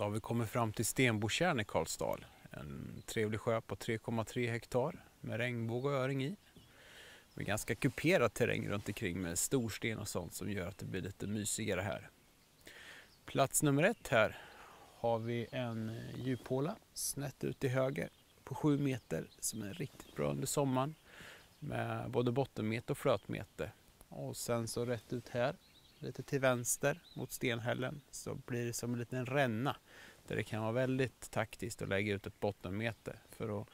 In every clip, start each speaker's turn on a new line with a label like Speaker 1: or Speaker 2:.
Speaker 1: Då har vi kommit fram till Stenbotjärn i Karlsdal. En trevlig sjö på 3,3 hektar med regnbåge och öring i. Med ganska kuperad terräng runt omkring med storsten och sånt som gör att det blir lite mysigare här. Plats nummer 1 här har vi en djuphåla snett ut till höger på 7 meter som är riktigt bra under sommaren. Med både bottenmeter och flötmeter. Och sen så rätt ut här, lite till vänster mot stenhällen, så blir det som en liten ränna. Där det kan vara väldigt taktiskt att lägga ut ett bottenmeter för att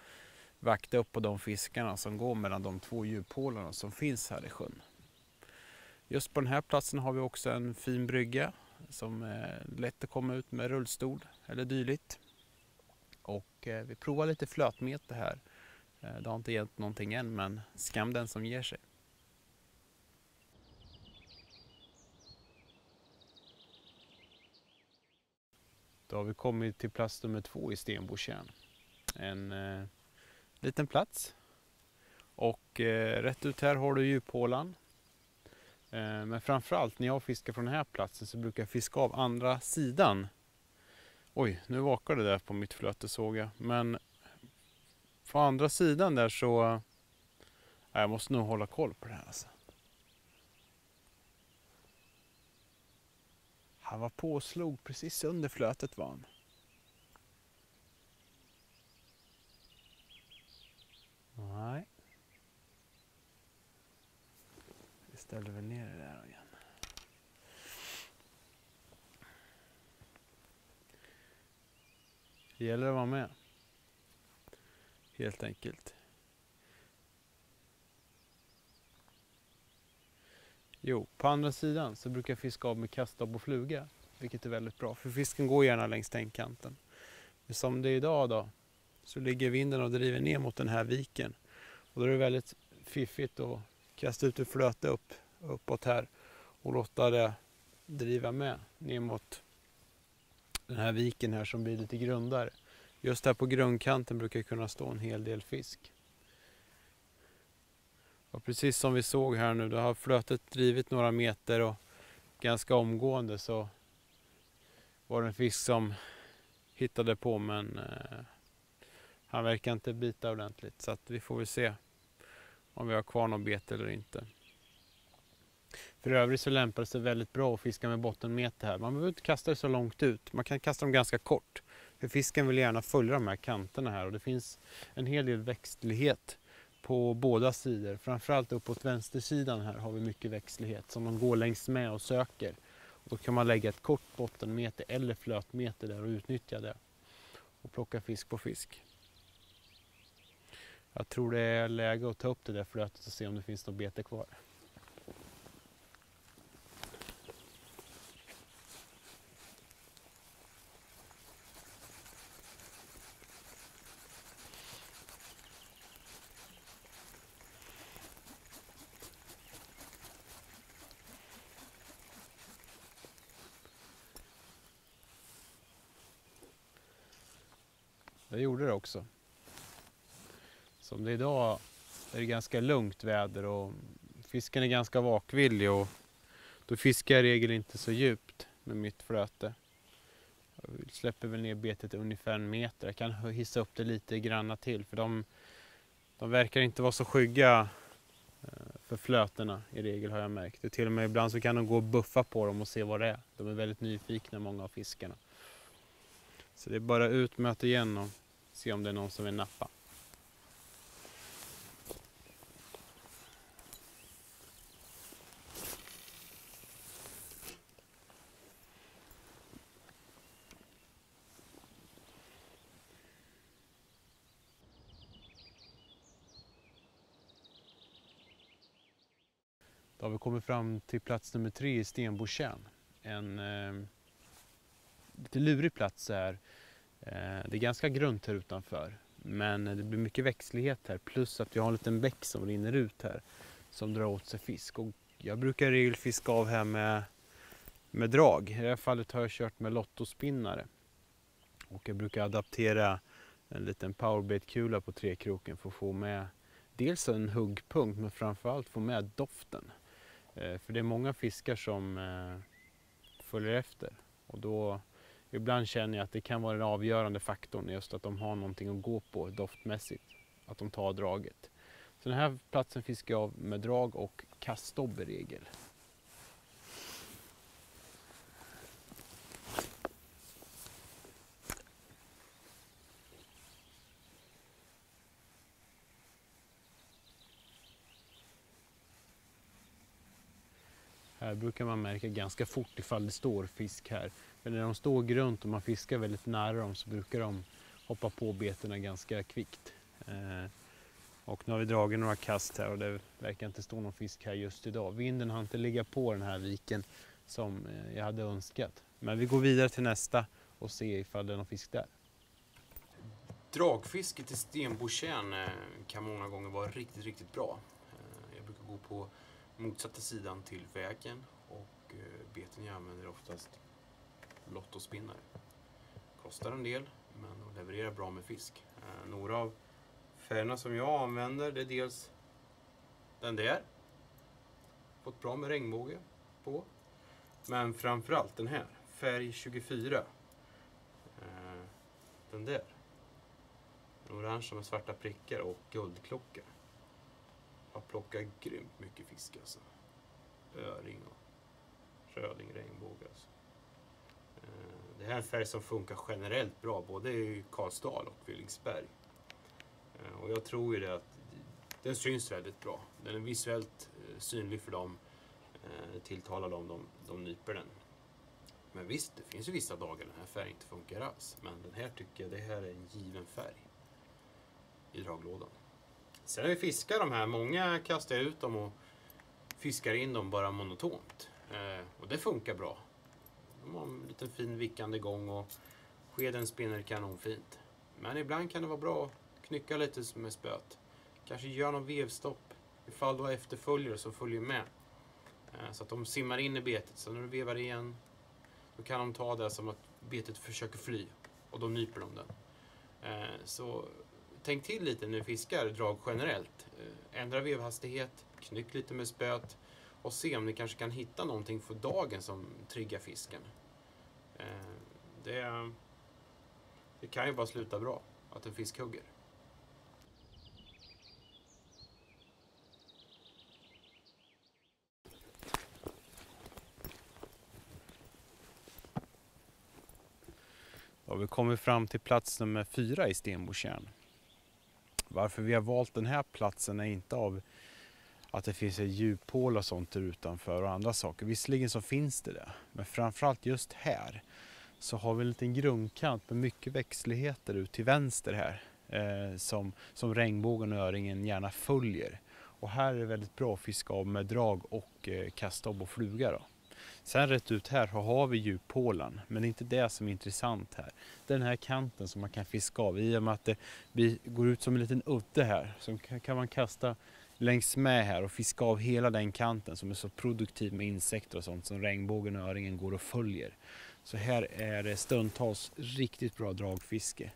Speaker 1: vakta upp på de fiskarna som går mellan de 2 djuphålorna som finns här i sjön. Just på den här platsen har vi också en fin brygga som är lätt att komma ut med rullstol eller dylikt. Och vi provar lite flötmeter här. Det har inte gett någonting än, men skam den som ger sig. Då har vi kommit till plats nummer 2 i Stenbotjärn. En liten plats. Och rätt ut här har du djuphålan. Men framförallt när jag fiskar från den här platsen så brukar jag fiska av andra sidan. Oj, nu vakar det där på mitt flöte såg jag. Men på andra sidan där så... jag måste nog hålla koll på det här alltså. Han var på och slog precis under flötet var han. Nej. Vi ställer väl ner det där igen. Det gäller att vara med. Helt enkelt. Jo, på andra sidan så brukar jag fiska av med kastdobb och fluga. Vilket är väldigt bra, för fisken går gärna längs tänkkanten. Men som det är idag då, så ligger vinden och driver ner mot den här viken. Och då är det väldigt fiffigt att kasta ut ett flöte uppåt här. Och låta det driva med ner mot den här viken här som blir lite grundare. Just här på grundkanten brukar kunna stå en hel del fisk. Och precis som vi såg här nu, då har flötet drivit några meter och ganska omgående så var det en fisk som hittade på, men han verkar inte bita ordentligt, så att vi får väl se om vi har kvar någon bete eller inte. För övrigt så lämpar det sig väldigt bra att fiska med bottenmeter här. Man behöver inte kasta det så långt ut, man kan kasta dem ganska kort. För fisken vill gärna följa de här kanterna här och det finns en hel del växtlighet på båda sidor. Framförallt uppåt vänstersidan här har vi mycket växtlighet som man går längs med och söker. Och då kan man lägga ett kort bottenmeter eller flötmeter där och utnyttja det. Och plocka fisk på fisk. Jag tror det är läge att ta upp det där flötet och se om det finns något bete kvar. Det gjorde det också. Som det är idag är det ganska lugnt väder och fisken är ganska vakvillig och då fiskar jag i regel inte så djupt med mitt flöte. Jag släpper väl ner betet ungefär 1 meter. Jag kan hissa upp det lite granna till för de verkar inte vara så skygga för flötena i regel har jag märkt. Och till och med ibland så kan de gå och buffa på dem och se vad det är. De är väldigt nyfikna många av fiskarna. Så det är bara ut med det igen och se om det är någon som vill nappa. Då har vi kommit fram till plats nummer 3 i Stenbotjärn. En lite lurig plats här. Det är ganska grunt här utanför. Men det blir mycket växtlighet här. Plus att vi har en liten bäck som rinner ut här. Som drar åt sig fisk. Och jag brukar i regel fiska av här med drag. I det här fallet har jag kört med lottospinnare. Och jag brukar adaptera en liten powerbait-kula på 3-kroken för att få med dels en huggpunkt men framförallt få med doften. För det är många fiskar som följer efter. Och då Ibland känner jag att det kan vara den avgörande faktorn, just att de har någonting att gå på doftmässigt, att de tar draget. Så den här platsen fiskar jag av med drag och kastdobb i regel. Här brukar man märka ganska fort ifall det står fisk här. Men när de står grunt och man fiskar väldigt nära dem så brukar de hoppa på betena ganska kvickt. Och nu har vi dragit några kast här och det verkar inte stå någon fisk här just idag. Vinden har inte legat på den här viken som jag hade önskat. Men vi går vidare till nästa och ser ifall det är någon fisk där.
Speaker 2: Dragfisket i Stenbotjärn kan många gånger vara riktigt, riktigt bra. Jag brukar gå på motsatta sidan till vägen och beten jag använder oftast lottospinnare. Kostar en del men de levererar bra med fisk. Några av färgerna som jag använder det är dels den där. Fått bra med regnbåge på. Men framförallt den här, färg 24. Den där. En orange med svarta prickar och guldklocka. Jag plockar grymt mycket fisk alltså. Öring och röding, regnbåge alltså. Det här är en färg som funkar generellt bra både i Karlsdal och Villingsberg. Och jag tror ju det att den syns väldigt bra. Den är visuellt synlig för dem. Tilltalar dem, de nyper den. Men visst, det finns ju vissa dagar den här färgen inte funkar alls. Men den här tycker jag, det här är en given färg i draglådan. Sen när vi fiskar de här, många kastar ut dem och fiskar in dem bara monotont. Och det funkar bra. De har en liten fin vickande gång och skeden spinner kanonfint. Men ibland kan det vara bra att knycka lite med spöt. Kanske göra någon vevstopp ifall du har efterföljare som följer med. Så att de simmar in i betet. Så när du vevar igen då kan de ta det som att betet försöker fly. Och då nyper de den. Så tänk till lite när du fiskar drag generellt. Ändra vevhastighet, knyck lite med spöt och se om ni kanske kan hitta någonting för dagen som triggar fisken. Det kan ju bara sluta bra att en fisk hugger.
Speaker 1: Då har vi kommit fram till plats nummer 4 i Stenbotjärn. Varför vi har valt den här platsen är inte av att det finns en djuphål och sånt där utanför och andra saker. Visserligen så finns det det. Men framförallt just här så har vi en liten grundkant med mycket växtligheter ut till vänster här. Som regnbågen och öringen gärna följer. Och här är det väldigt bra att fiska av med drag och kastdobb och fluga då. Sen rätt ut här har vi djuphålan, men det är inte det som är intressant här. Den här kanten som man kan fiska av, i och med att det går ut som en liten udde här, så kan man kasta längs med här och fiska av hela den kanten som är så produktiv med insekter och sånt som regnbågen och öringen går och följer. Så här är det stundtals riktigt bra dragfiske.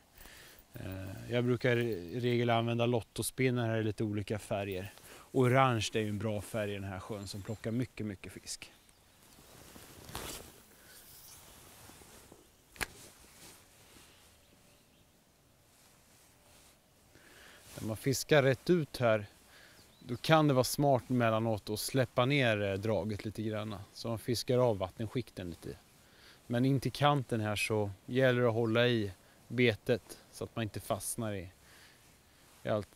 Speaker 1: Jag brukar i regel använda lottospinnar här i lite olika färger. Orange är ju en bra färg i den här sjön som plockar mycket, mycket fisk. När man fiskar rätt ut här, då kan det vara smart mellanåt att släppa ner draget lite grann. Så man fiskar av vattenskikten lite. Men in till kanten här så gäller det att hålla i betet så att man inte fastnar i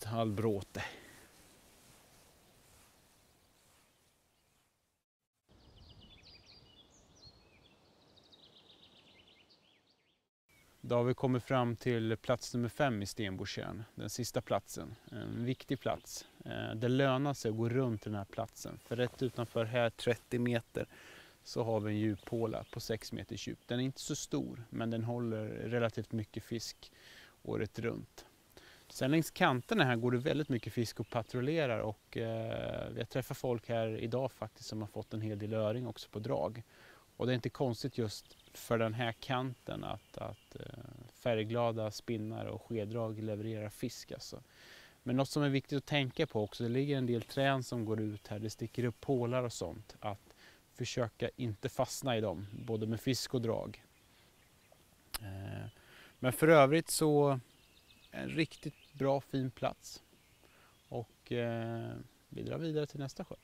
Speaker 1: all bråte. Då har vi kommit fram till plats nummer 5 i Stenbotjärn, den sista platsen. En viktig plats. Det lönar sig att gå runt den här platsen. För rätt utanför här 30 meter så har vi en djuphåla på 6 meters djup. Den är inte så stor men den håller relativt mycket fisk året runt. Sen längs kanterna här går det väldigt mycket fisk och patrullerar och vi har träffat folk här idag faktiskt som har fått en hel del öring också på drag. Och det är inte konstigt just för den här kanten att färgglada spinnar och skeddrag levererar fisk alltså. Men något som är viktigt att tänka på också, det ligger en del trän som går ut här, det sticker upp pålar och sånt. Att försöka inte fastna i dem, både med fisk och drag. Men för övrigt så en riktigt bra fin plats. Och vi drar vidare till nästa sjö.